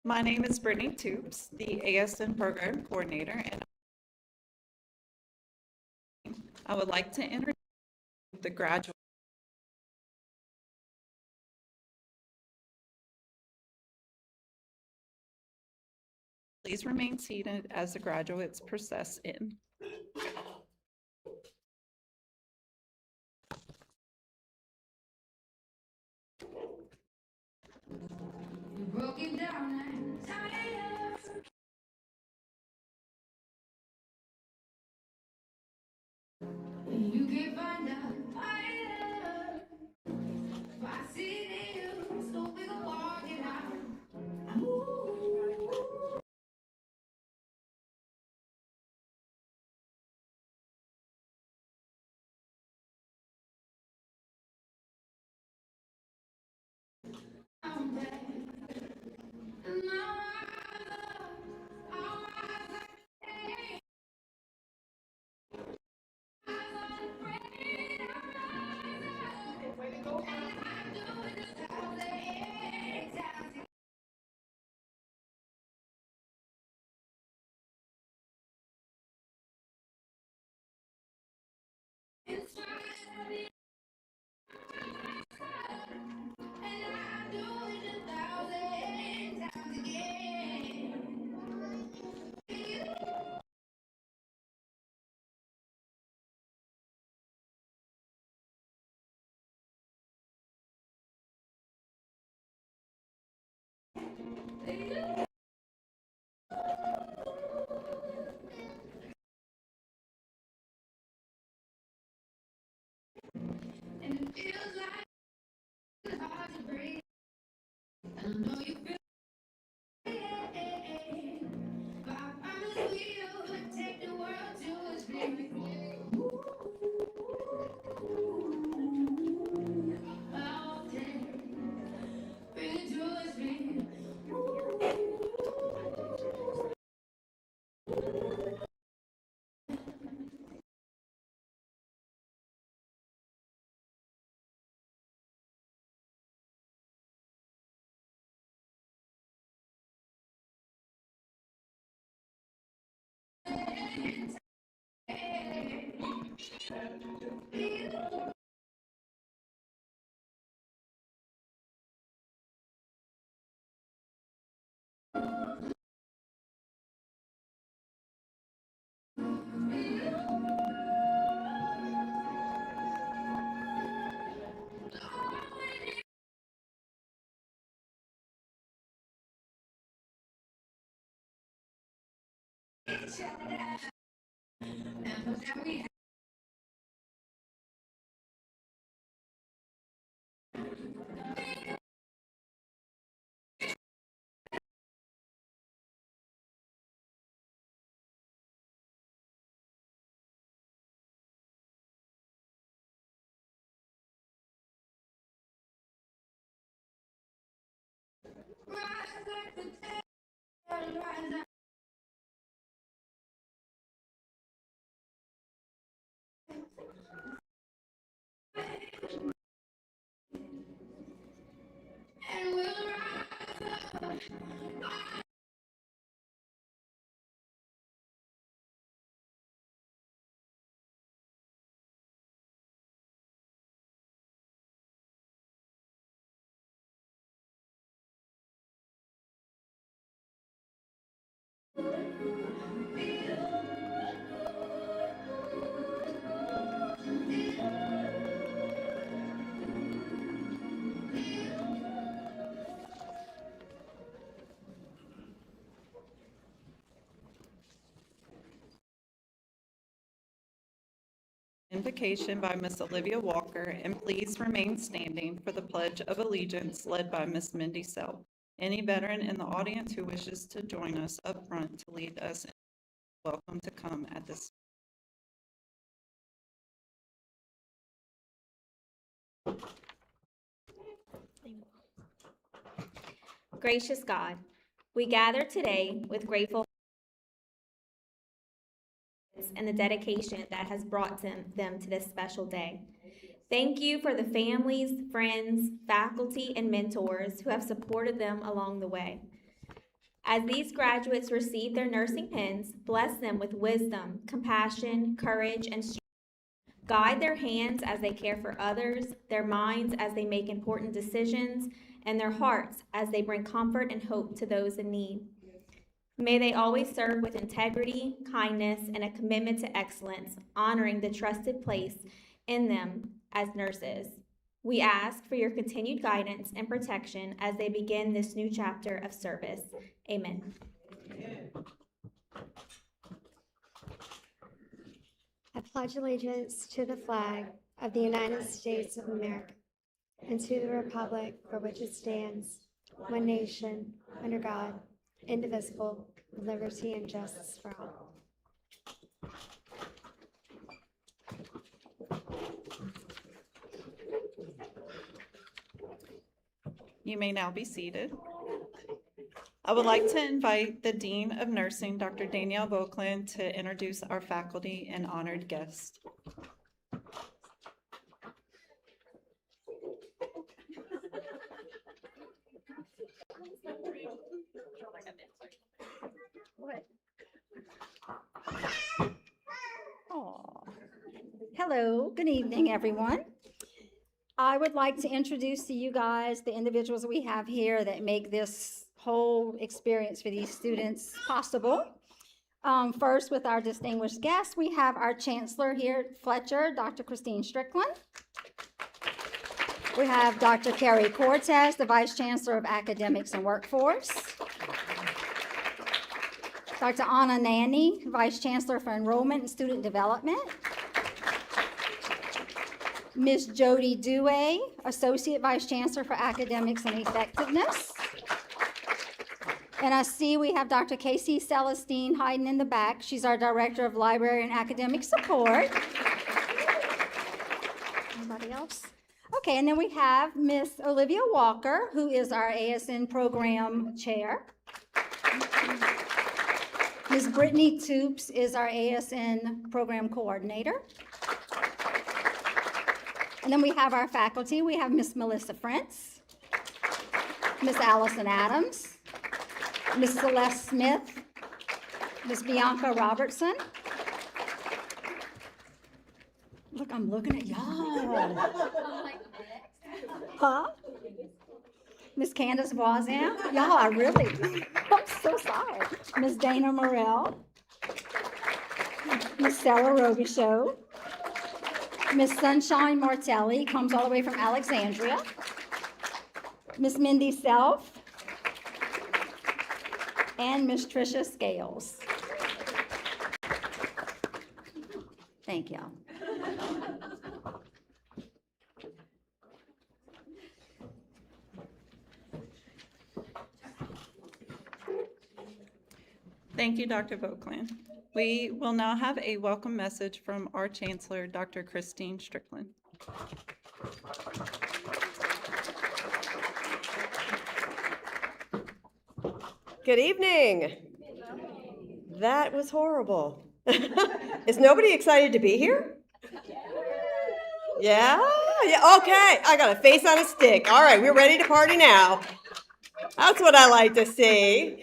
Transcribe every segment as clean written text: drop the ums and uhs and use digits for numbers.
My name is Brittany Toops, the ASN Program Coordinator, and I would like to introduce the graduate. Please remain seated as the graduates process in. Broken down and tired. You can't find a fighter. If I see it in you, so we can walk it out. Ooh. I'm back. And now and it feels like it's hard to breathe. I know you feel it, but I promise we'll take the world to its feet. I'll bring it to its feet. And we'll rise up. Invocation by Miss Olivia Walker, and please remain standing for the Pledge of Allegiance led by Miss Mindy Self. Any veteran in the audience who wishes to join us up front to lead us, is welcome to come at this. Gracious God, we gather today with grateful and the dedication that has brought them to this special day. Thank you for the families, friends, faculty, and mentors who have supported them along the way. As these graduates receive their nursing pins, bless them with wisdom, compassion, courage, and strength. Guide their hands as they care for others, their minds as they make important decisions, and their hearts as they bring comfort and hope to those in need. May they always serve with integrity, kindness, and a commitment to excellence, honoring the trusted place in them as nurses. We ask for your continued guidance and protection as they begin this new chapter of service. Amen. I pledge allegiance to the flag of the United States of America and to the republic for which it stands, one nation, under God, indivisible, with liberty and justice for all. You may now be seated. I would like to invite the Dean of Nursing, Dr. Danielle Voakland, to introduce our faculty and honored guest. Hello, good evening, everyone. I would like to introduce to you guys the individuals we have here that make this whole experience for these students possible. First, with our distinguished guests, we have our Chancellor here at Fletcher, Dr. Christine Strickland. We have Dr. Carrie Cortez, the Vice Chancellor of Academics and Workforce. Dr. Anna Nanny, Vice Chancellor for Enrollment and Student Development. Ms. Jody Dewey, Associate Vice Chancellor for Academics and Effectiveness. And I see we have Dr. Casey Celestine hiding in the back. She's our Director of Library and Academic Support. Anybody else? Okay, and then we have Miss Olivia Walker, who is our ASN Program Chair. Ms. Brittany Toops is our ASN Program Coordinator. And then we have our faculty. We have Miss Melissa Frentz, Miss Allison Adams, Miss Celeste Smith, Miss Bianca Robertson. Look, I'm looking at y'all. Huh? Miss Candace Voisin. Y'all are really, I'm so sorry. Miss Dana Morrell, Miss Sarah Robichaud, Miss Sunshine Martelli comes all the way from Alexandria. Miss Mindy Self. And Miss Tricia Scales. Thank you. Thank you, Dr. Voakland. We will now have a welcome message from our Chancellor, Dr. Christine Strickland. Good evening. That was horrible. Is nobody excited to be here? Yeah? Yeah, okay. I got a face on a stick. All right, we're ready to party now. That's what I like to see.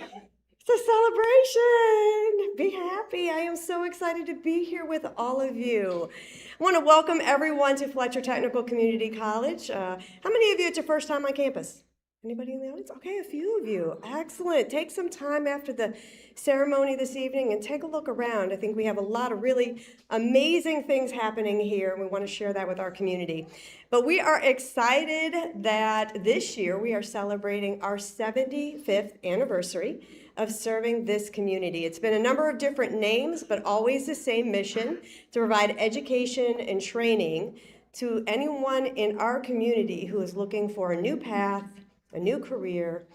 It's a celebration. Be happy. I am so excited to be here with all of you. I want to welcome everyone to Fletcher Technical Community College. How many of you, it's your first time on campus? Anybody in the audience? Okay, a few of you. Excellent. Take some time after the ceremony this evening and take a look around. I think we have a lot of really amazing things happening here, and we want to share that with our community. But we are excited that this year we are celebrating our 75th anniversary of serving this community. It's been a number of different names, but always the same mission: to provide education and training to anyone in our community who is looking for a new path, a new career,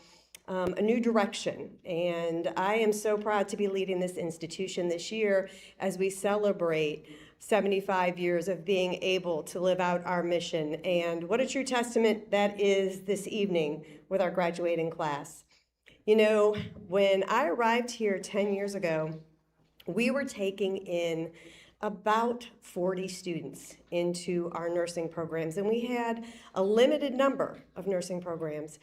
a new direction. And I am so proud to be leading this institution this year as we celebrate 75 years of being able to live out our mission. And what a true testament that is this evening with our graduating class. You know, when I arrived here 10 years ago, we were taking in about 40 students into our nursing programs, and we had a limited number of nursing programs.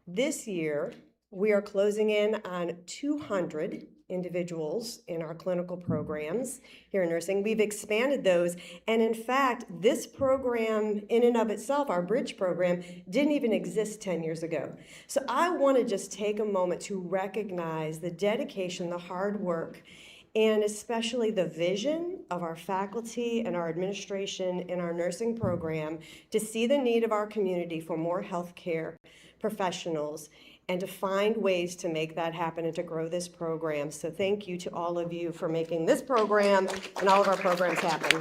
This year, We are closing in on 200 individuals in our clinical programs here in nursing. We've expanded those, and in fact, this program in and of itself, our Bridge program, didn't even exist 10 years ago. So I want to just take a moment to recognize the dedication, the hard work, and especially the vision of our faculty and our administration in our nursing program to see the need of our community for more healthcare professionals and to find ways to make that happen and to grow this program. So thank you to all of you for making this program and all of our programs happen.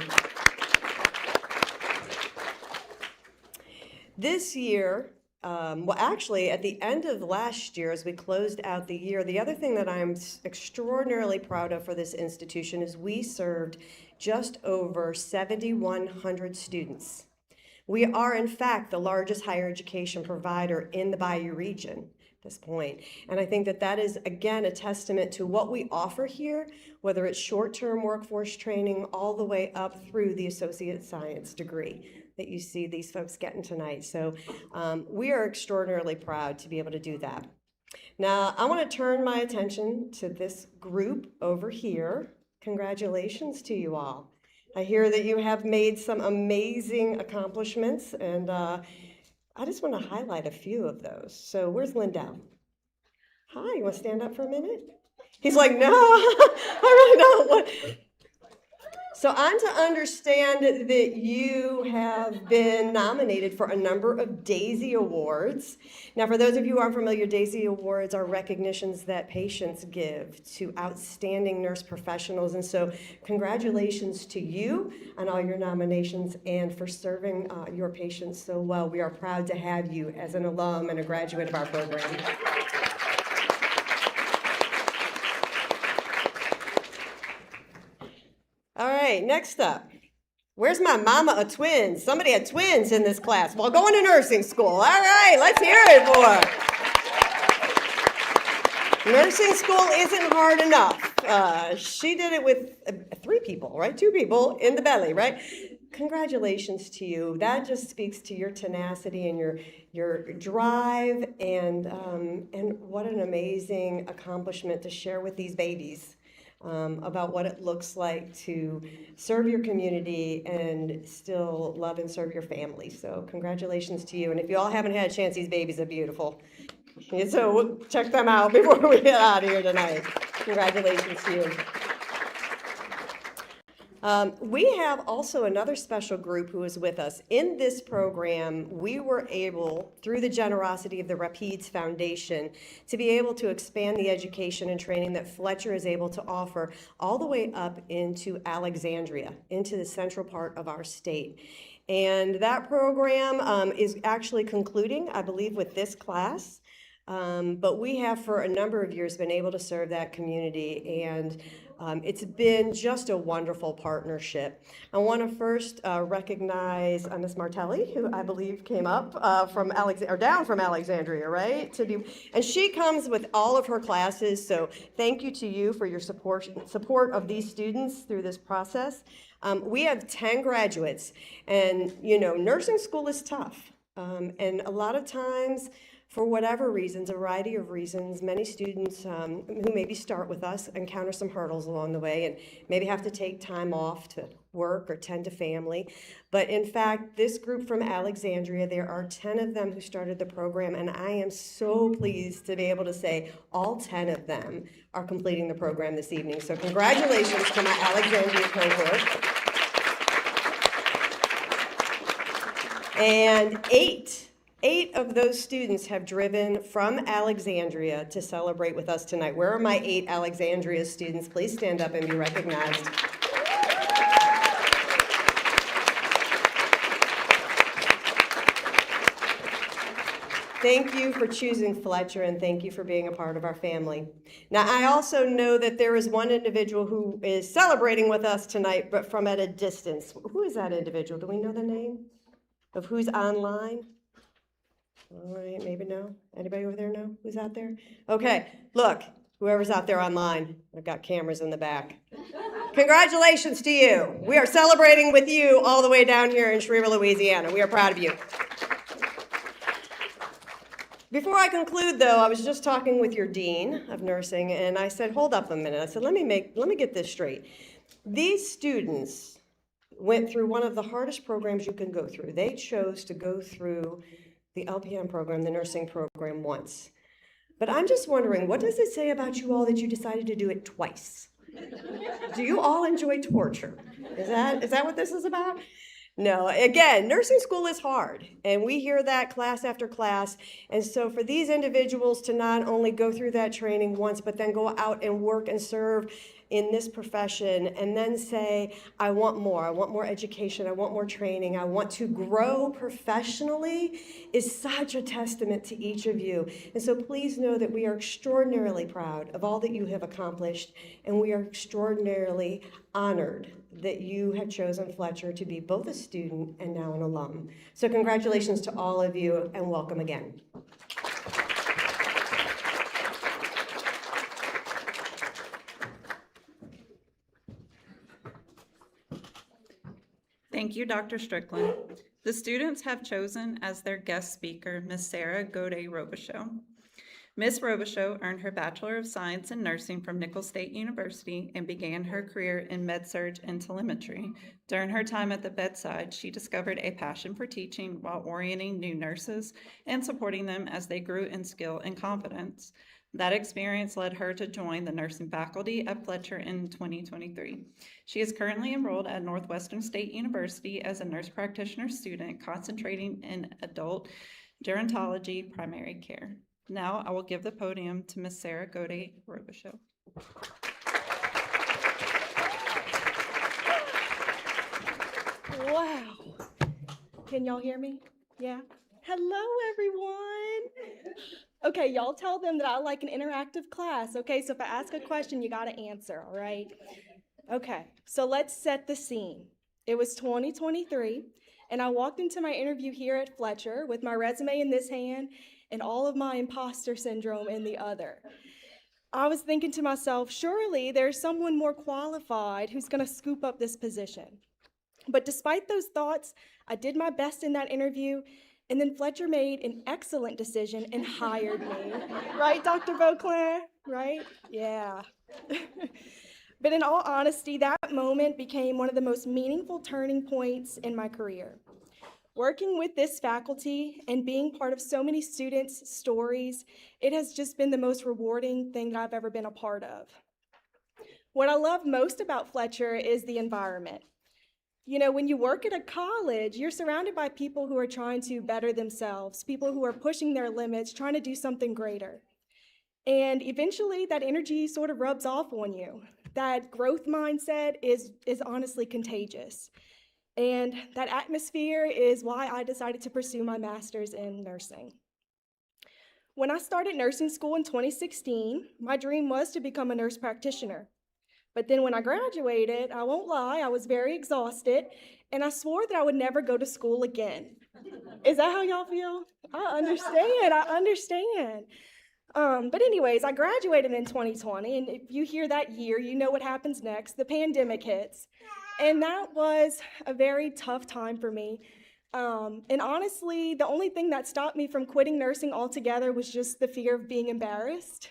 This year, well, actually, at the end of last year, as we closed out the year, the other thing that I'm extraordinarily proud of for this institution is we served just over 7,100 students. We are, in fact, the largest higher education provider in the Bayou region at this point. And I think that that is, again, a testament to what we offer here, whether it's short-term workforce training all the way up through the associate science degree that you see these folks getting tonight. So we are extraordinarily proud to be able to do that. Now, I want to turn my attention to this group over here. Congratulations to you all. I hear that you have made some amazing accomplishments, and I just want to highlight a few of those. So where's Lindell? Hi, you want to stand up for a minute? He's like, no, I really don't. So I'm to understand that you have been nominated for a number of DAISY Awards. Now, for those of you who aren't familiar, DAISY Awards are recognitions that patients give to outstanding nurse professionals. And so congratulations to you on all your nominations and for serving your patients so well. We are proud to have you as an alum and a graduate of our program. All right, next up. Where's my mama of twins? Somebody had twins in this class. Well, going to nursing school. All right, let's hear it for her. Nursing school isn't hard enough. She did it with 3 people, right? 2 people in the belly, right? Congratulations to you. That just speaks to your tenacity and your drive, and what an amazing accomplishment to share with these babies. About what it looks like to serve your community and still love and serve your family. So congratulations to you. And if you all haven't had a chance, these babies are beautiful. And so we'll check them out before we get out of here tonight. Congratulations to you. We have also another special group who is with us. In this program, we were able, through the generosity of the Rapides Foundation, to be able to expand the education and training that Fletcher is able to offer all the way up into Alexandria, into the central part of our state. And that program is actually concluding, I believe, with this class. But we have for a number of years been able to serve that community, and it's been just a wonderful partnership. I want to first recognize Ms. Martelli, who I believe came up down from Alexandria, right? And she comes with all of her classes, so thank you to you for your support of these students through this process. We have 10 graduates, and nursing school is tough, and a lot of times, for whatever reasons, a variety of reasons, many students who maybe start with us encounter some hurdles along the way and maybe have to take time off to work or tend to family. But in fact, this group from Alexandria, there are 10 of them who started the program, and I am so pleased to be able to say all 10 of them are completing the program this evening. So congratulations to my Alexandria cohort. And 8 of those students have driven from Alexandria to celebrate with us tonight. Where are my 8 Alexandria students? Please stand up and be recognized. Thank you for choosing Fletcher, and thank you for being a part of our family. Now, I also know that there is one individual who is celebrating with us tonight, but from at a distance. Who is that individual? Do we know the name of who's online? All right, maybe no. Anybody over there know who's out there? Okay, look, whoever's out there online, I've got cameras in the back. Congratulations to you. We are celebrating with you all the way down here in Schriever, Louisiana. We are proud of you. Before I conclude, though, I was just talking with your dean of nursing, and I said, hold up a minute. I said, let me get this straight. These students went through one of the hardest programs you can go through. They chose to go through the LPN program, the nursing program, once. But I'm just wondering, what does it say about you all that you decided to do it twice? Do you all enjoy torture? Is that what this is about? No, again, nursing school is hard, and we hear that class after class. And so for these individuals to not only go through that training once, but then go out and work and serve in this profession and then say, I want more education, I want more training, I want to grow professionally, is such a testament to each of you. And so please know that we are extraordinarily proud of all that you have accomplished, and we are extraordinarily honored that you have chosen Fletcher to be both a student and now an alum. So congratulations to all of you, and welcome again. Thank you, Dr. Strickland. The students have chosen as their guest speaker Ms. Sarah Gaudet-Robichaux. Ms. Robichaux earned her Bachelor of Science in Nursing from Nicholls State University and began her career in med-surg and telemetry. During her time at the bedside, she discovered a passion for teaching while orienting new nurses and supporting them as they grew in skill and confidence. That experience led her to join the nursing faculty at Fletcher in 2023. She is currently enrolled at Northwestern State University as a nurse practitioner student concentrating in adult gerontology primary care. Now I will give the podium to Ms. Sarah Gaudet-Robichaux. Wow. Can y'all hear me? Yeah? Hello, everyone. Okay, y'all tell them that I like an interactive class. Okay, so if I ask a question, you gotta answer, all right? Okay, so let's set the scene. It was 2023, and I walked into my interview here at Fletcher with my resume in this hand and all of my imposter syndrome in the other. I was thinking to myself, surely there's someone more qualified who's gonna scoop up this position. But despite those thoughts, I did my best in that interview, and then Fletcher made an excellent decision and hired me. Right, Dr. Beauclair? Right? Yeah. But in all honesty, that moment became one of the most meaningful turning points in my career. Working with this faculty and being part of so many students' stories, it has just been the most rewarding thing that I've ever been a part of. What I love most about Fletcher is the environment. You know, when you work at a college, you're surrounded by people who are trying to better themselves, people who are pushing their limits, trying to do something greater. And eventually that energy sort of rubs off on you. That growth mindset is honestly contagious. And that atmosphere is why I decided to pursue my master's in nursing. When I started nursing school in 2016, my dream was to become a nurse practitioner. But then when I graduated, I won't lie, I was very exhausted, and I swore that I would never go to school again. Is that how y'all feel? I understand. But anyways, I graduated in 2020, and if you hear that year, you know what happens next. The pandemic hits. And that was a very tough time for me. And honestly, the only thing that stopped me from quitting nursing altogether was just the fear of being embarrassed.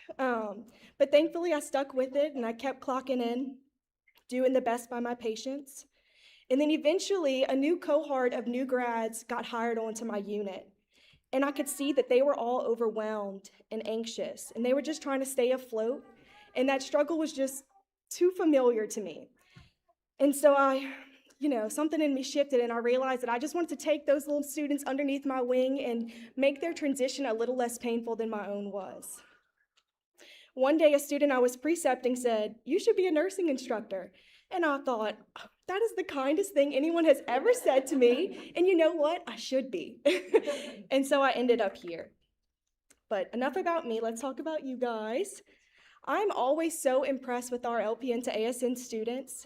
But thankfully, I stuck with it, and I kept clocking in, doing the best by my patients. And then eventually, a new cohort of new grads got hired onto my unit. And I could see that they were all overwhelmed and anxious, and they were just trying to stay afloat. And that struggle was just too familiar to me. And so something in me shifted, and I realized that I just wanted to take those little students underneath my wing and make their transition a little less painful than my own was. One day, a student I was precepting said, "You should be a nursing instructor." And I thought, that is the kindest thing anyone has ever said to me. And you know what? I should be. And so I ended up here. But enough about me. Let's talk about you guys. I'm always so impressed with our LPN to ASN students.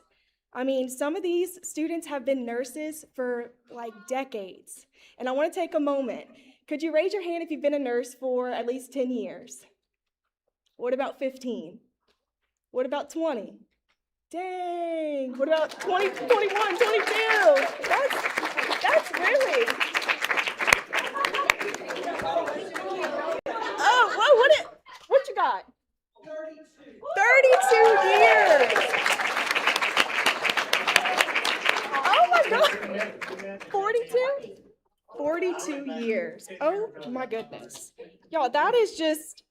I mean, some of these students have been nurses for like decades. And I want to take a moment. Could you raise your hand if you've been a nurse for at least 10 years? What about 15? What about 20? Dang, what about 20, 21, 22? That's really. My goodness. Y'all, that is just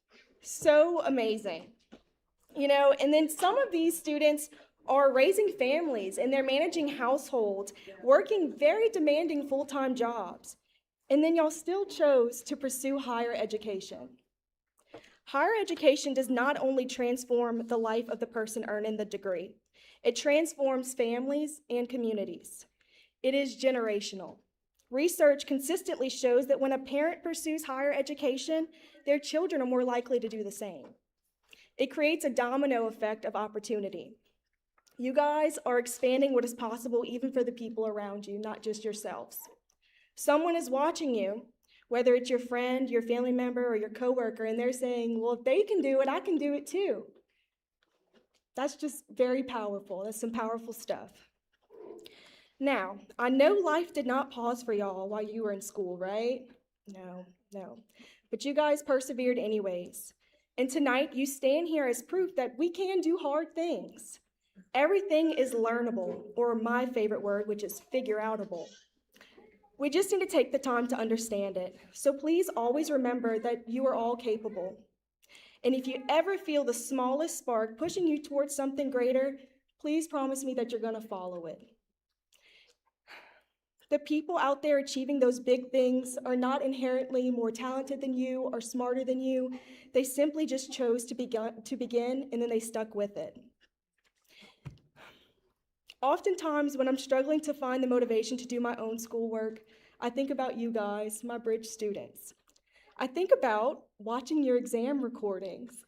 so amazing. And then some of these students are raising families and they're managing households, working very demanding full-time jobs. And then y'all still chose to pursue higher education. Higher education does not only transform the life of the person earning the degree, it transforms families and communities. It is generational. Research consistently shows that when a parent pursues higher education, their children are more likely to do the same. It creates a domino effect of opportunity. You guys are expanding what is possible even for the people around you, not just yourselves. Someone is watching you, whether it's your friend, your family member, or your coworker, and they're saying, well, if they can do it, I can do it too. That's just very powerful. That's some powerful stuff. Now, I know life did not pause for y'all while you were in school, right? No. But you guys persevered anyways. And tonight, you stand here as proof that we can do hard things. Everything is learnable, or my favorite word, which is figure-outable. We just need to take the time to understand it. So please always remember that you are all capable. And if you ever feel the smallest spark pushing you towards something greater, please promise me that you're going to follow it. The people out there achieving those big things are not inherently more talented than you or smarter than you. They simply just chose to begin, and then they stuck with it. Oftentimes, when I'm struggling to find the motivation to do my own schoolwork, I think about you guys, my Bridge students. I think about watching your exam recordings.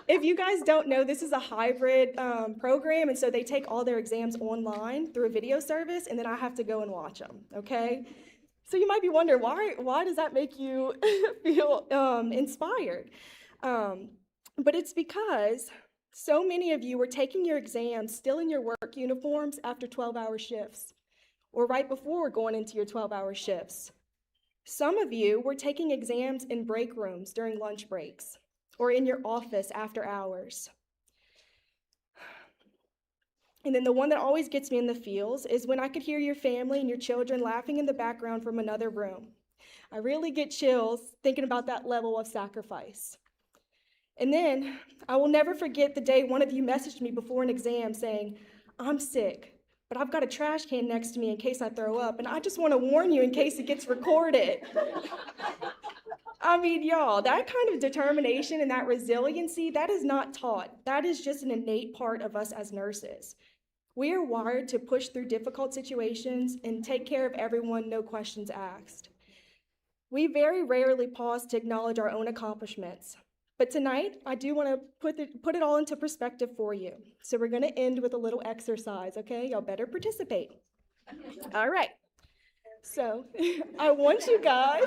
If you guys don't know, this is a hybrid program, and so they take all their exams online through a video service, and then I have to go and watch them, okay? So you might be wondering, why does that make you feel inspired? But it's because so many of you were taking your exams still in your work uniforms after 12-hour shifts, or right before going into your 12-hour shifts. Some of you were taking exams in break rooms during lunch breaks, or in your office after hours. And then the one that always gets me in the feels is when I could hear your family and your children laughing in the background from another room. I really get chills thinking about that level of sacrifice. And then I will never forget the day one of you messaged me before an exam saying, I'm sick, but I've got a trash can next to me in case I throw up, and I just want to warn you in case it gets recorded. I mean, y'all, that kind of determination and that resiliency, that is not taught. That is just an innate part of us as nurses. We are wired to push through difficult situations and take care of everyone, no questions asked. We very rarely pause to acknowledge our own accomplishments. But tonight, I do want to put it all into perspective for you. So we're going to end with a little exercise, okay? Y'all better participate. All right. So I want you guys,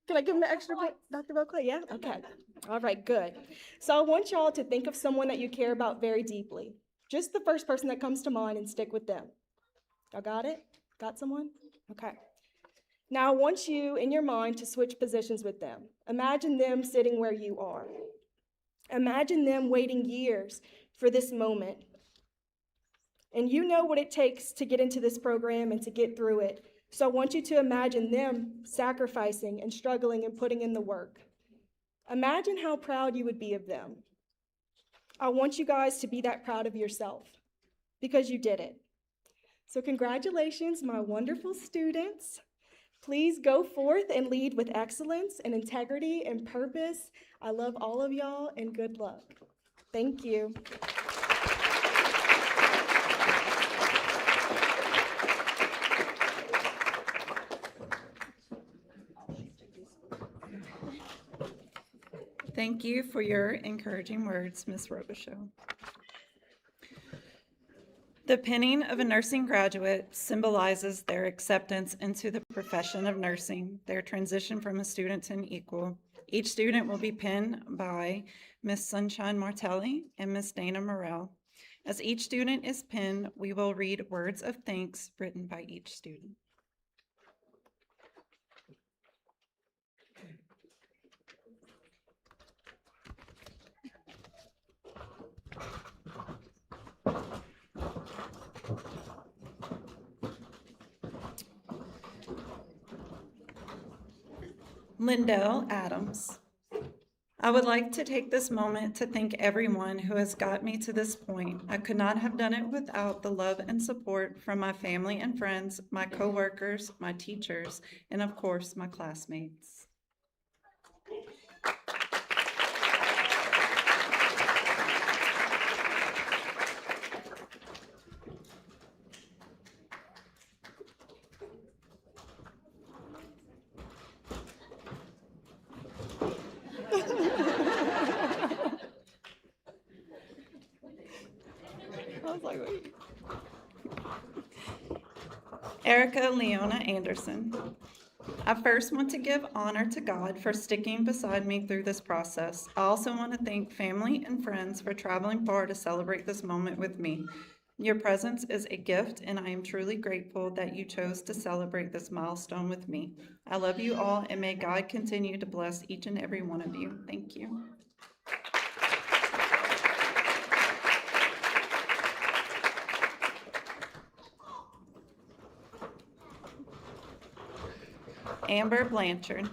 can I give him an extra point, Dr. Beauclair? Yeah, okay. All right, good. So I want y'all to think of someone that you care about very deeply. Just the first person that comes to mind and stick with them. Y'all got it? Got someone? Okay. Now I want you in your mind to switch positions with them. Imagine them sitting where you are. Imagine them waiting years for this moment. And you know what it takes to get into this program and to get through it. So I want you to imagine them sacrificing and struggling and putting in the work. Imagine how proud you would be of them. I want you guys to be that proud of yourself because you did it. So congratulations, my wonderful students. Please go forth and lead with excellence and integrity and purpose. I love all of y'all and good luck. Thank you. Thank you for your encouraging words, Ms. Robichaux. The penning of a nursing graduate symbolizes their acceptance into the profession of nursing, their transition from a student to an equal. Each student will be penned by Ms. Sunshine Martelli and Ms. Dana Morrell. As each student is penned, we will read words of thanks written by each student. Lindell Adams. I would like to take this moment to thank everyone who has got me to this point. I could not have done it without the love and support from my family and friends, my coworkers, my teachers, and of course, my classmates. Erica Leona Anderson. I first want to give honor to God for sticking beside me through this process. I also want to thank family and friends for traveling far to celebrate this moment with me. Your presence is a gift, and I am truly grateful that you chose to celebrate this milestone with me. I love you all, and may God continue to bless each and every one of you. Thank you. Amber Blanchard.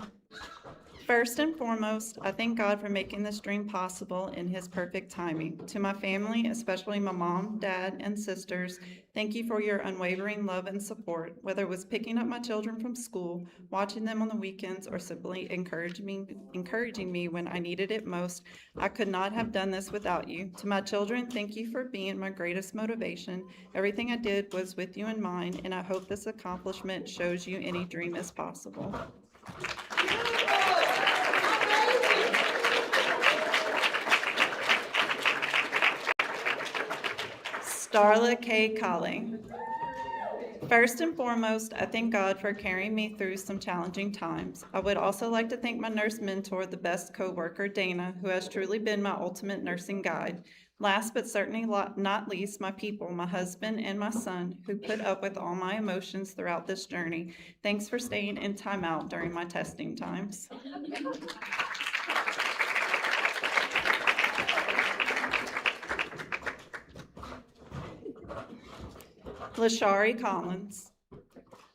First and foremost, I thank God for making this dream possible in His perfect timing. To my family, especially my mom, dad, and sisters, thank you for your unwavering love and support, whether it was picking up my children from school, watching them on the weekends, or simply encouraging me when I needed it most. I could not have done this without you. To my children, thank you for being my greatest motivation. Everything I did was with you in mind, and I hope this accomplishment shows you any dream is possible. Starla K. Colling. First and foremost, I thank God for carrying me through some challenging times. I would also like to thank my nurse mentor, the best coworker, Dana, who has truly been my ultimate nursing guide. Last but certainly not least, my people, my husband and my son, who put up with all my emotions throughout this journey. Thanks for staying in timeout during my testing times. Lashari Collins.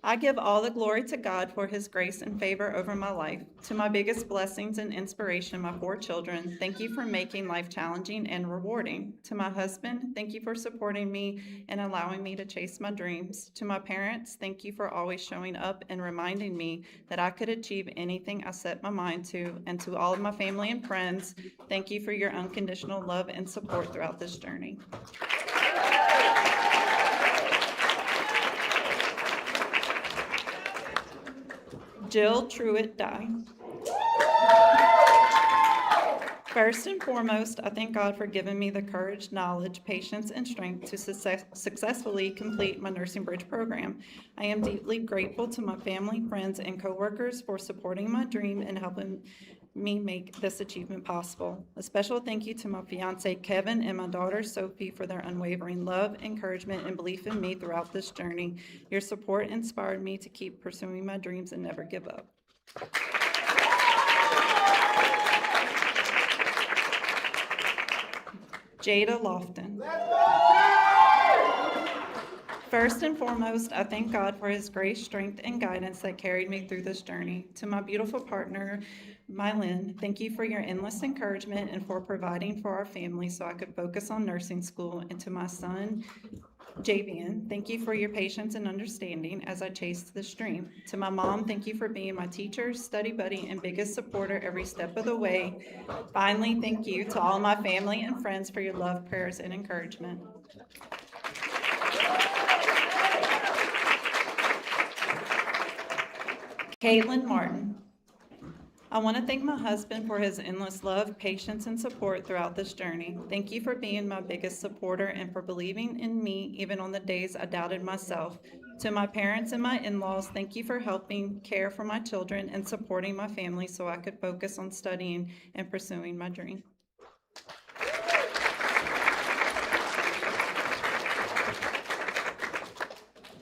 I give all the glory to God for His grace and favor over my life. To my biggest blessings and inspiration, my 4 children, thank you for making life challenging and rewarding. To my husband, thank you for supporting me and allowing me to chase my dreams. To my parents, thank you for always showing up and reminding me that I could achieve anything I set my mind to. And to all of my family and friends, thank you for your unconditional love and support throughout this journey. Jill Truitt Dye. First and foremost, I thank God for giving me the courage, knowledge, patience, and strength to successfully complete my Nursing Bridge program. I am deeply grateful to my family, friends, and coworkers for supporting my dream and helping me make this achievement possible. A special thank you to my fiance Kevin and my daughter Sophie for their unwavering love, encouragement, and belief in me throughout this journey. Your support inspired me to keep pursuing my dreams and never give up. Jada Lofton. First and foremost, I thank God for His grace, strength, and guidance that carried me through this journey. To my beautiful partner, Mylin, thank you for your endless encouragement and for providing for our family so I could focus on nursing school. And to my son, Javian, thank you for your patience and understanding as I chased this dream. To my mom, thank you for being my teacher, study buddy, and biggest supporter every step of the way. Finally, thank you to all my family and friends for your love, prayers, and encouragement. Caitlin Martin. I want to thank my husband for his endless love, patience, and support throughout this journey. Thank you for being my biggest supporter and for believing in me even on the days I doubted myself. To my parents and my in-laws, thank you for helping care for my children and supporting my family so I could focus on studying and pursuing my dream.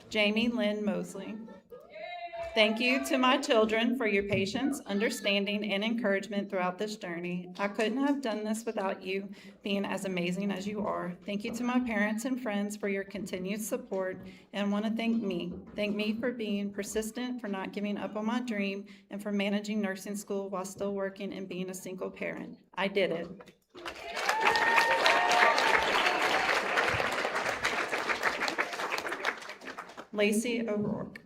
Jamie Lynn Mosley. Thank you to my children for your patience, understanding, and encouragement throughout this journey. I couldn't have done this without you being as amazing as you are. Thank you to my parents and friends for your continued support, and want to thank me. Thank me for being persistent, for not giving up on my dream, and for managing nursing school while still working and being a single parent. I did it. Lacey O'Rourke.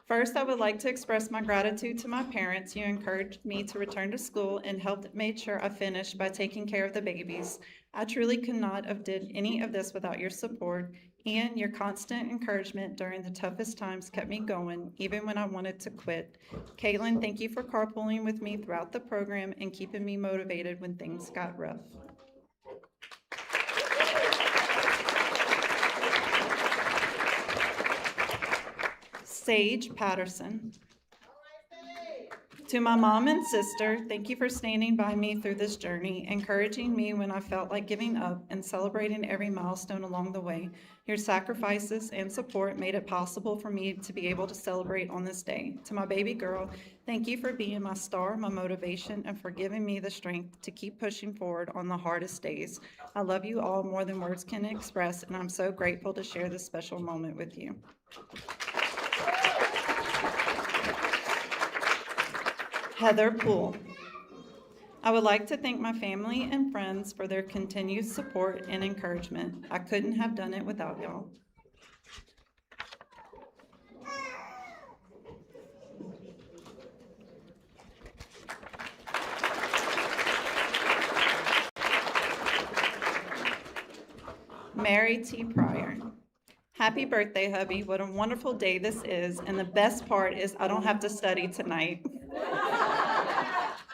First, I would like to express my gratitude to my parents. You encouraged me to return to school and helped made sure I finished by taking care of the babies. I truly could not have did any of this without your support, and your constant encouragement during the toughest times kept me going, even when I wanted to quit. Caitlin, thank you for carpooling with me throughout the program and keeping me motivated when things got rough. Sage Patterson. To my mom and sister, thank you for standing by me through this journey, encouraging me when I felt like giving up, and celebrating every milestone along the way. Your sacrifices and support made it possible for me to be able to celebrate on this day. To my baby girl, thank you for being my star, my motivation, and for giving me the strength to keep pushing forward on the hardest days. I love you all more than words can express, and I'm so grateful to share this special moment with you. Heather Poole. I would like to thank my family and friends for their continued support and encouragement. I couldn't have done it without y'all. Mary T. Pryor. Happy birthday, hubby. What a wonderful day this is, and the best part is I don't have to study tonight.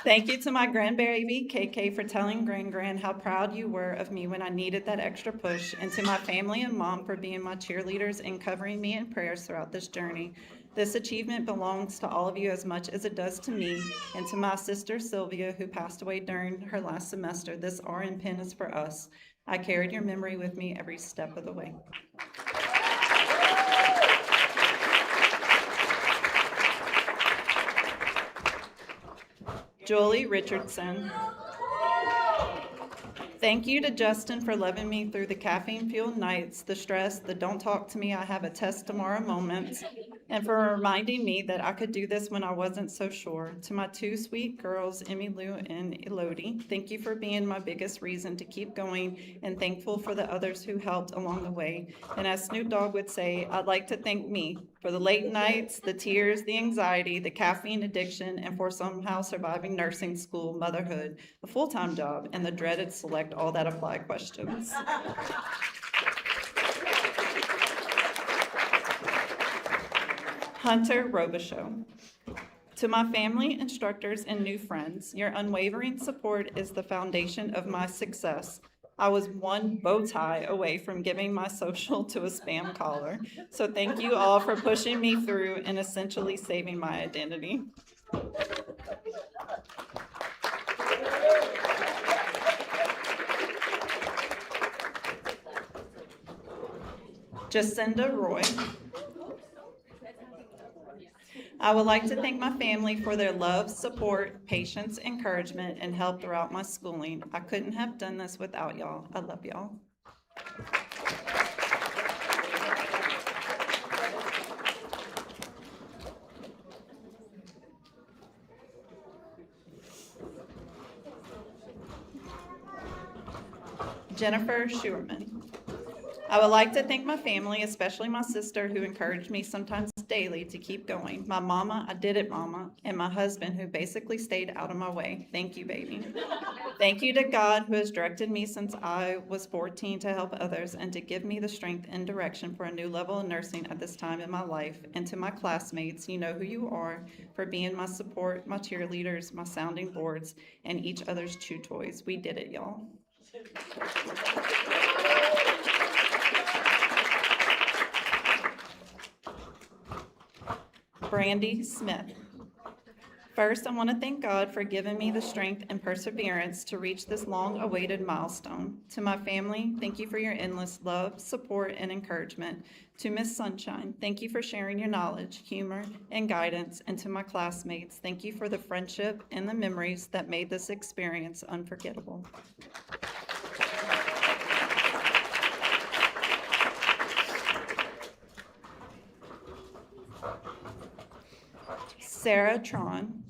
Thank you to my grandbaby, KK, for telling Gran how proud you were of me when I needed that extra push, and to my family and mom for being my cheerleaders and covering me in prayers throughout this journey. This achievement belongs to all of you as much as it does to me, and to my sister Sylvia, who passed away during her last semester. This RN pin is for us. I carried your memory with me every step of the way. Julie Richardson. Thank you to Justin for loving me through the caffeine-fueled nights, the stress, the don't talk to me, I have a test tomorrow moments, and for reminding me that I could do this when I wasn't so sure. To my two sweet girls, Emmy Lou and Elodie, thank you for being my biggest reason to keep going, and thankful for the others who helped along the way. And as Snoop Dogg would say, I'd like to thank me for the late nights, the tears, the anxiety, the caffeine addiction, and for somehow surviving nursing school, motherhood, a full-time job, and the dreaded select all that apply questions. Hunter Robichaux. To my family, instructors, and new friends, your unwavering support is the foundation of my success. I was one bow tie away from giving my social to a spam caller. So thank you all for pushing me through and essentially saving my identity. Jacinda Roy. I would like to thank my family for their love, support, patience, encouragement, and help throughout my schooling. I couldn't have done this without y'all. I love y'all. Jennifer Schuerman. I would like to thank my family, especially my sister, who encouraged me sometimes daily to keep going. My mama, I did it, mama, and my husband, who basically stayed out of my way. Thank you, baby. Thank you to God, who has directed me since I was 14 to help others and to give me the strength and direction for a new level of nursing at this time in my life. And to my classmates, you know who you are, for being my support, my cheerleaders, my sounding boards, and each other's chew toys. We did it, y'all. Brandy Smith. First, I want to thank God for giving me the strength and perseverance to reach this long-awaited milestone. To my family, thank you for your endless love, support, and encouragement. To Miss Sunshine, thank you for sharing your knowledge, humor, and guidance. And to my classmates, thank you for the friendship and the memories that made this experience unforgettable. Sarah Tron.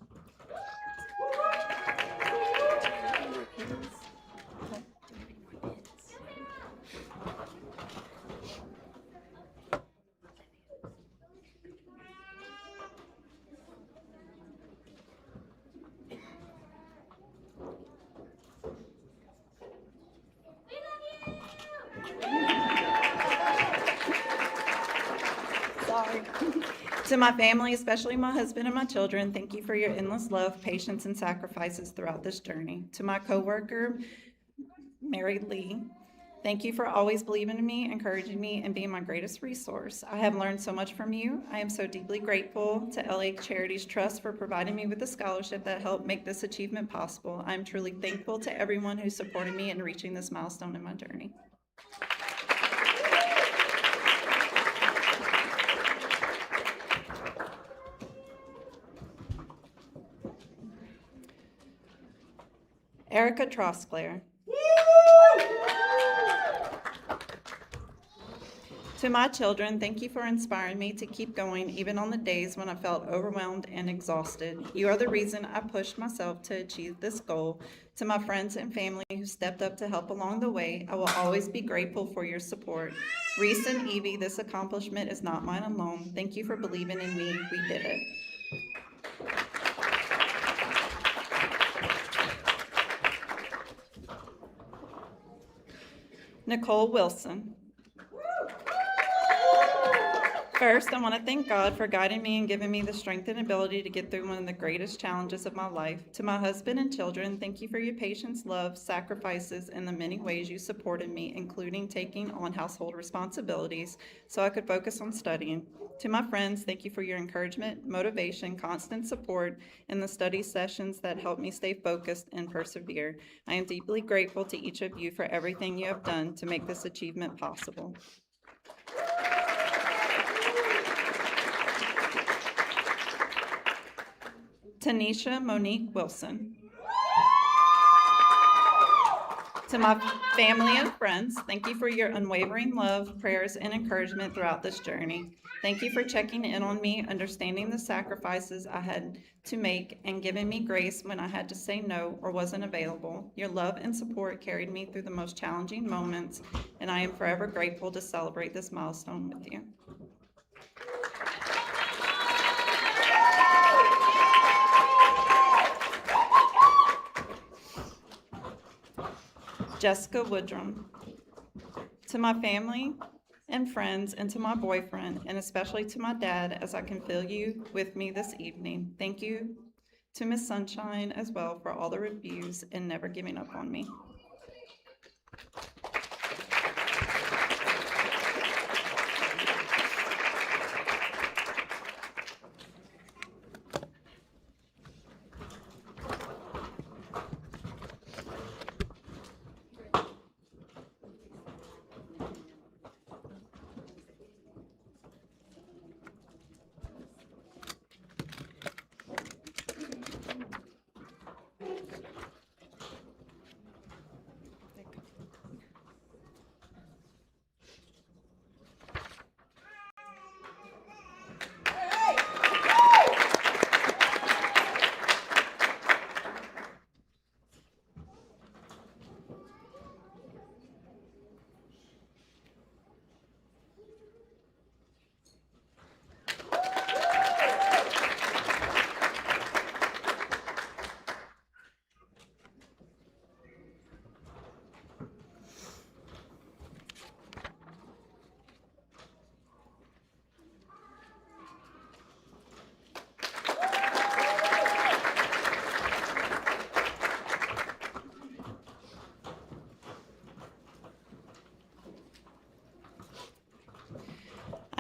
Sorry. To my family, especially my husband and my children, thank you for your endless love, patience, and sacrifices throughout this journey. To my coworker, Mary Lee, thank you for always believing in me, encouraging me, and being my greatest resource. I have learned so much from you. I am so deeply grateful to LA Charities Trust for providing me with a scholarship that helped make this achievement possible. I am truly thankful to everyone who supported me in reaching this milestone in my journey. Erica Trosclair. To my children, thank you for inspiring me to keep going even on the days when I felt overwhelmed and exhausted. You are the reason I pushed myself to achieve this goal. To my friends and family who stepped up to help along the way, I will always be grateful for your support. Reese and Evie, this accomplishment is not mine alone. Thank you for believing in me. We did it. Nicole Wilson. First, I want to thank God for guiding me and giving me the strength and ability to get through one of the greatest challenges of my life. To my husband and children, thank you for your patience, love, sacrifices, and the many ways you supported me, including taking on household responsibilities so I could focus on studying. To my friends, thank you for your encouragement, motivation, constant support, and the study sessions that helped me stay focused and persevere. I am deeply grateful to each of you for everything you have done to make this achievement possible. Tanisha Monique Wilson. To my family and friends, thank you for your unwavering love, prayers, and encouragement throughout this journey. Thank you for checking in on me, understanding the sacrifices I had to make, and giving me grace when I had to say no or wasn't available. Your love and support carried me through the most challenging moments, and I am forever grateful to celebrate this milestone with you. Jessica Woodrum. To my family and friends, and to my boyfriend, and especially to my dad, as I can feel you with me this evening. Thank you to Miss Sunshine as well for all the reviews and never giving up on me.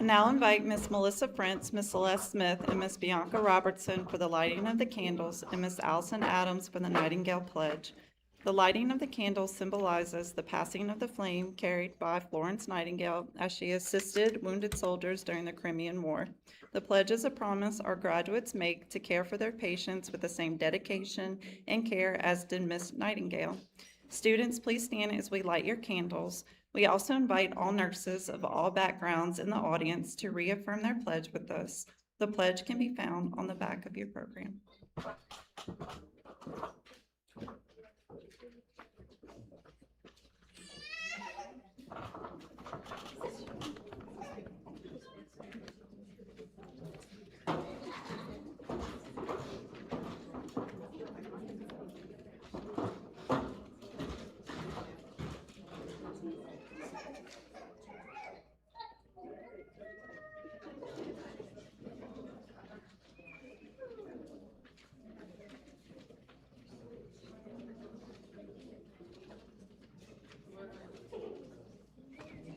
now invite Miss Melissa Frantz, Miss Celeste Smith, and Miss Bianca Robertson for the lighting of the candles, and Miss Allison Adams for the Nightingale Pledge. The lighting of the candles symbolizes the passing of the flame carried by Florence Nightingale as she assisted wounded soldiers during the Crimean War. The pledge is a promise our graduates make to care for their patients with the same dedication and care as did Miss Nightingale. Students, please stand as we light your candles. We also invite all nurses of all backgrounds in the audience to reaffirm their pledge with us. The pledge can be found on the back of your program.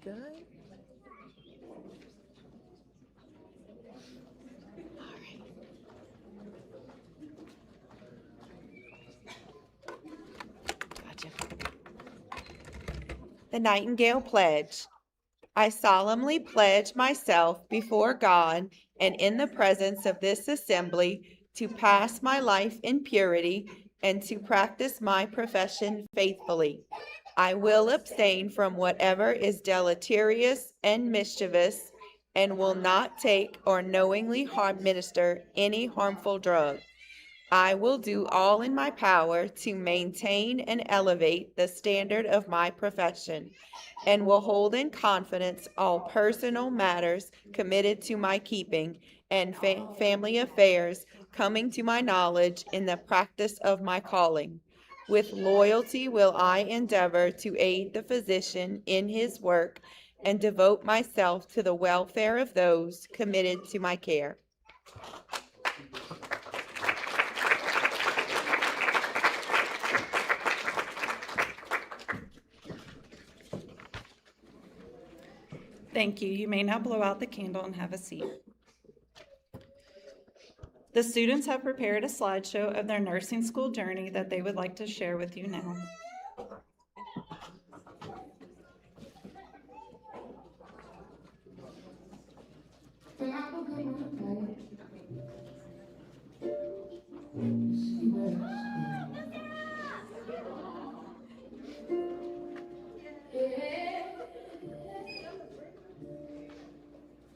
Good. Gotcha. The Nightingale Pledge. I solemnly pledge myself before God and in the presence of this assembly to pass my life in purity and to practice my profession faithfully. I will abstain from whatever is deleterious and mischievous and will not take or knowingly administer any harmful drug. I will do all in my power to maintain and elevate the standard of my profession, and will hold in confidence all personal matters committed to my keeping and family affairs coming to my knowledge in the practice of my calling. With loyalty will I endeavor to aid the physician in his work and devote myself to the welfare of those committed to my care. Thank you. You may now blow out the candle and have a seat. The students have prepared a slideshow of their nursing school journey that they would like to share with you now.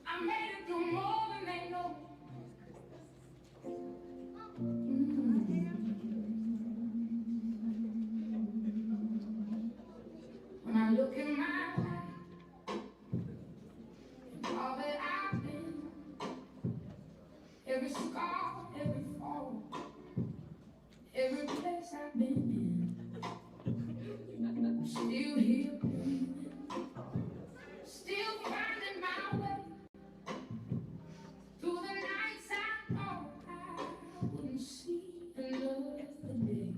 I made it through more than they know. When I look in my life, all that I've been, every scar, every fall, every place I've been in, still here breathing, still finding my way. Through the nights I thought I wouldn't see another day.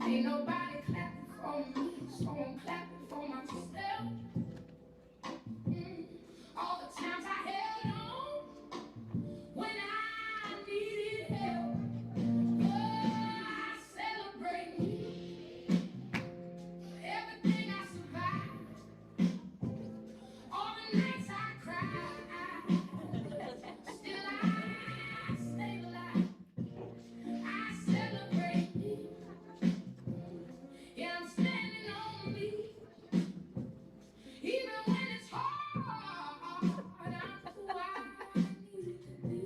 Ain't nobody clapping for me, so I'm clapping for myself. All the times I held on when I needed help. Oh, I celebrate me for everything I survived. All the nights I cried, still I stayed alive. I celebrate me. Yeah, I'm standing on me. Even when it's hard, I'm who I need to be.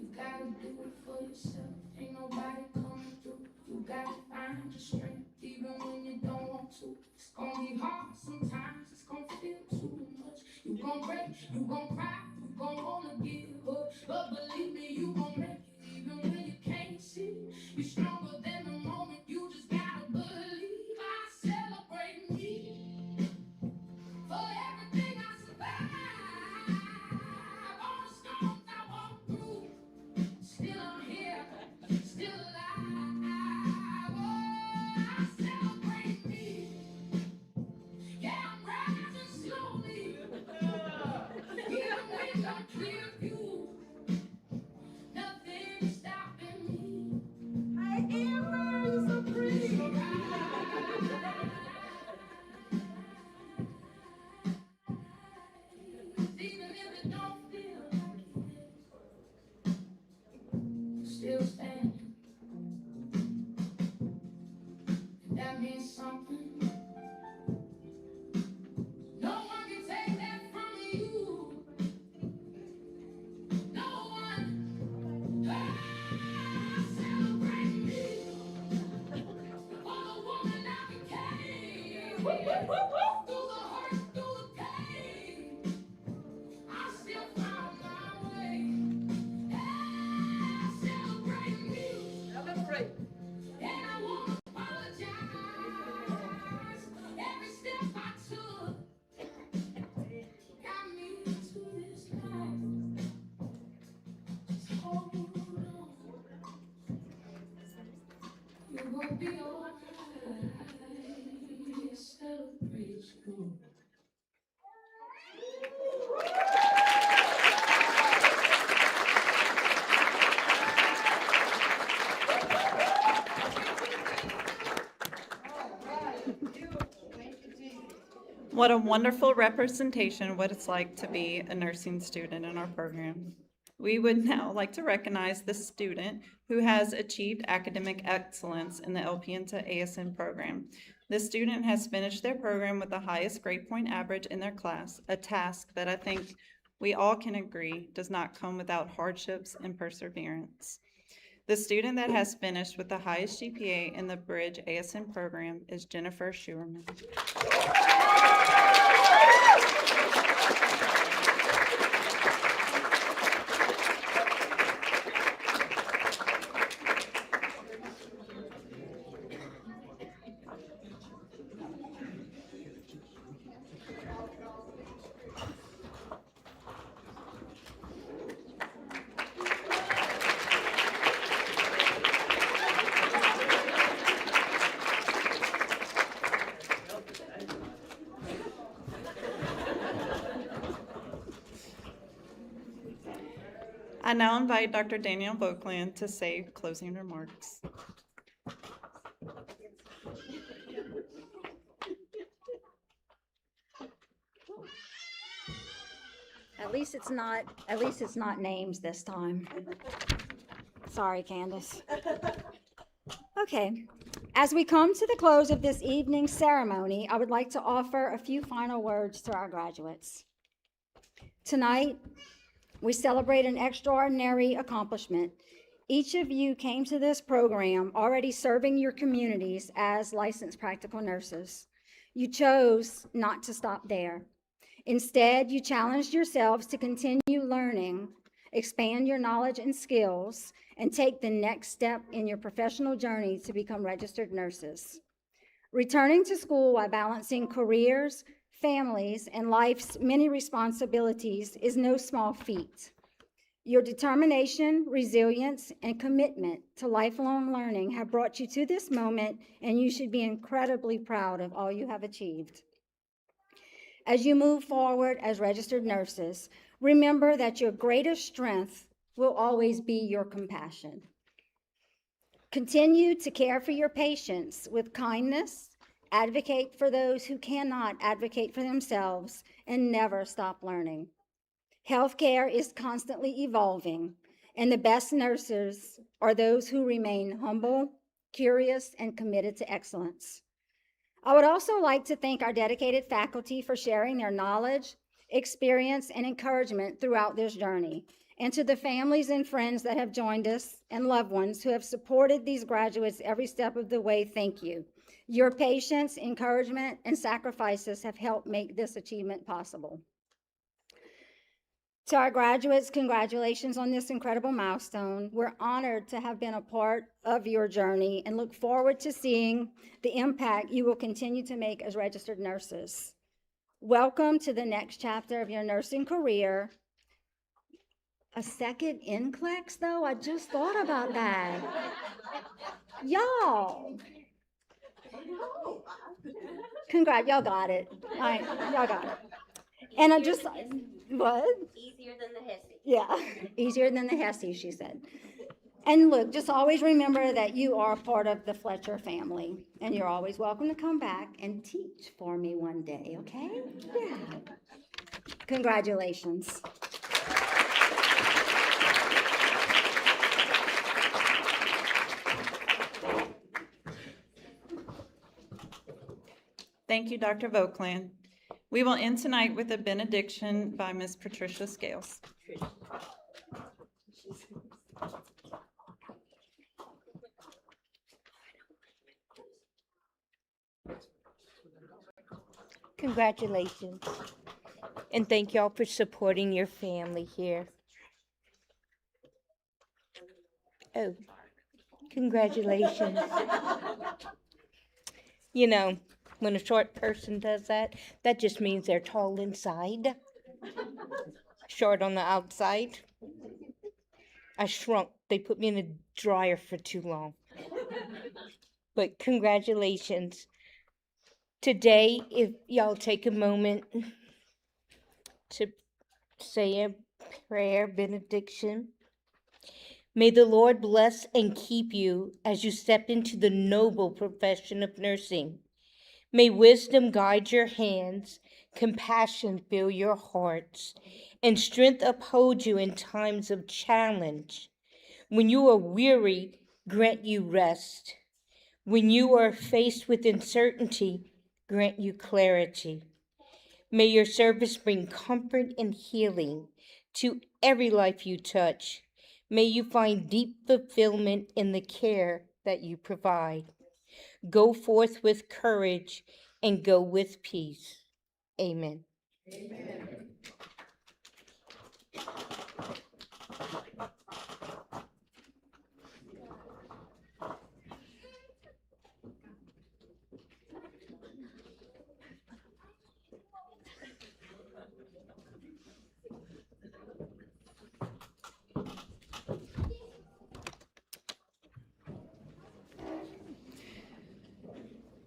You gotta do it for yourself. Ain't nobody coming through. You gotta find your strength, even when you don't want to. It's gonna be hard sometimes. It's gonna feel too much. You gon' break, you gon' cry, you gon' wanna give up. But believe me, you gon' make it, even when you can't see. You're stronger than the moment. You just gotta believe. I celebrate me for everything I survived. All the storms I walked through. Still I'm here, still alive. Oh, I celebrate me. Yeah, I'm rising slowly. What a wonderful representation of what it's like to be a nursing student in our program. We would now like to recognize the student who has achieved academic excellence in the LPN to ASN program. This student has finished their program with the highest grade point average in their class, a task that I think we all can agree does not come without hardships and perseverance. The student that has finished with the highest GPA in the Bridge ASN program is Jennifer Schuerman. I now invite Dr. Danielle Boakland to say closing remarks. At least it's not names this time. Sorry, Candace. Okay, as we come to the close of this evening's ceremony, I would like to offer a few final words to our graduates. Tonight, we celebrate an extraordinary accomplishment. Each of you came to this program already serving your communities as licensed practical nurses. You chose not to stop there. Instead, you challenged yourselves to continue learning, expand your knowledge and skills, and take the next step in your professional journey to become registered nurses. Returning to school while balancing careers, families, and life's many responsibilities is no small feat. Your determination, resilience, and commitment to lifelong learning have brought you to this moment, and you should be incredibly proud of all you have achieved. As you move forward as registered nurses, remember that your greatest strength will always be your compassion. Continue to care for your patients with kindness, advocate for those who cannot advocate for themselves, and never stop learning. Healthcare is constantly evolving, and the best nurses are those who remain humble, curious, and committed to excellence. I would also like to thank our dedicated faculty for sharing their knowledge, experience, and encouragement throughout this journey. And to the families and friends that have joined us and loved ones who have supported these graduates every step of the way, thank you. Your patience, encouragement, and sacrifices have helped make this achievement possible. To our graduates, congratulations on this incredible milestone. We're honored to have been a part of your journey and look forward to seeing the impact you will continue to make as registered nurses. Welcome to the next chapter of your nursing career. A second NCLEX, though? I just thought about that. Y'all. Congrats, y'all got it. All right, y'all got it. And I just, what? Easier than the HESI. Yeah, easier than the HESI, she said. And look, just always remember that you are part of the Fletcher family, and you're always welcome to come back and teach for me one day, okay? Yeah. Congratulations. Thank you, Dr. Boakland. We will end tonight with a benediction by Ms. Patricia Scales. Congratulations. And thank y'all for supporting your family here. Oh, congratulations. You know, when a short person does that, that just means they're tall inside, short on the outside. I shrunk. They put me in a dryer for too long. But congratulations. Today, if y'all take a moment to say a prayer benediction. May the Lord bless and keep you as you step into the noble profession of nursing. May wisdom guide your hands. compassion fill your hearts, and strength uphold you in times of challenge. When you are weary, grant you rest. When you are faced with uncertainty, grant you clarity. May your service bring comfort and healing to every life you touch. May you find deep fulfillment in the care that you provide. Go forth with courage and go with peace. Amen.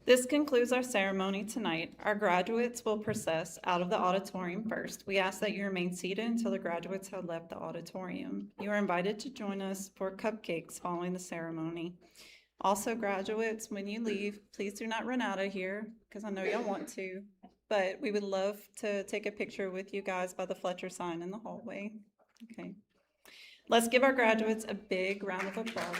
This concludes our ceremony tonight. Our graduates will process out of the auditorium first. We ask that you remain seated until the graduates have left the auditorium. You are invited to join us for cupcakes following the ceremony. Also, graduates, when you leave, please do not run out of here, because I know y'all want to, but we would love to take a picture with you guys by the Fletcher sign in the hallway. Okay. Let's give our graduates a big round of applause.